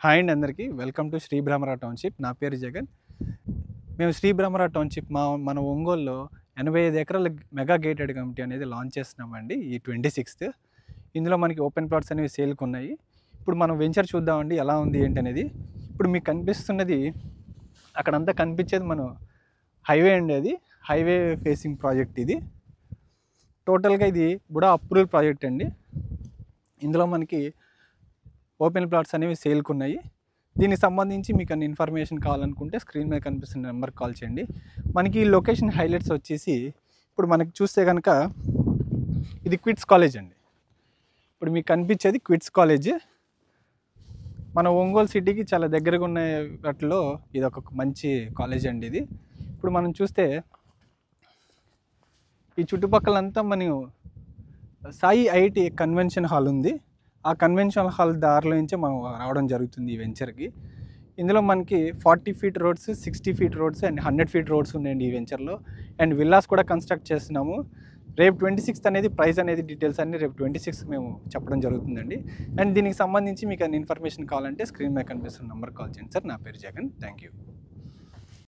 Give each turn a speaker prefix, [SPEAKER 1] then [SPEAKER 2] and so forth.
[SPEAKER 1] Hi అండి అందరికీ welcome to Sri Brahmara township. నా పేరు జగన్. మేము శ్రీ బ్రహ్మరా టౌన్షిప్ మన ఒంగోలులో 85 ఎకరాల మెగా గేటెడ్ కమిటీ అనేది లాంచ్ చేస్తున్నామండి ఈ 26th. ఇందులో మనకి ఓపెన్ ప్లాట్స్ అనేవి సేల్కి ఉన్నాయి. ఇప్పుడు మనం వెంచర్ చూద్దామండి ఎలా ఉంది ఏంటి అనేది. ఇప్పుడు మీకు కనిపిస్తున్నది అక్కడంతా కనిపించేది మనం హైవే అండి. అది హైవే ఫేసింగ్ ప్రాజెక్ట్. ఇది టోటల్గా ఇది బుడా అప్రూవల్ ప్రాజెక్ట్ అండి. ఇందులో మనకి ఓపెన్ ప్లాట్స్ అనేవి సేల్కి ఉన్నాయి. దీనికి సంబంధించి మీకు అన్ని ఇన్ఫర్మేషన్ కావాలనుకుంటే స్క్రీన్ మీద కనిపిస్తున్న నెంబర్కి కాల్ చేయండి. మనకి లొకేషన్ హైలైట్స్ వచ్చేసి ఇప్పుడు మనకి చూస్తే కనుక ఇది క్విట్స్ కాలేజ్ అండి. ఇప్పుడు మీకు కనిపించేది క్విట్స్ కాలేజ్. మన ఒంగోలు సిటీకి చాలా దగ్గరగా ఉన్న వాటిలో ఇది ఒక మంచి కాలేజ్ అండి. ఇది ఇప్పుడు మనం చూస్తే ఈ చుట్టుపక్కలంతా మనం సాయి ఐఐటి కన్వెన్షన్ హాల్ ఉంది. ఆ కన్వెన్షన్ హాల్ దారిలో నుంచే మనం రావడం జరుగుతుంది ఈ వెంచర్కి. ఇందులో మనకి 40 feet roads, 60 feet roads and 100 feet roads ఉన్నాయండి ఈ వెంచర్లో. అండ్ విల్లాస్ కూడా కన్స్ట్రక్ట్ చేస్తున్నాము. రేపు 26th అనేది ప్రైస్ అనేది డీటెయిల్స్ అన్నీ రేపు 26th మేము చెప్పడం జరుగుతుందండి. అండ్ దీనికి సంబంధించి మీకు అన్ని ఇన్ఫర్మేషన్ కావాలంటే స్క్రీన్ మీద కనిపిస్తున్న నెంబర్కి కాల్ చేయండి సార్. నా పేరు జగన్. Thank you.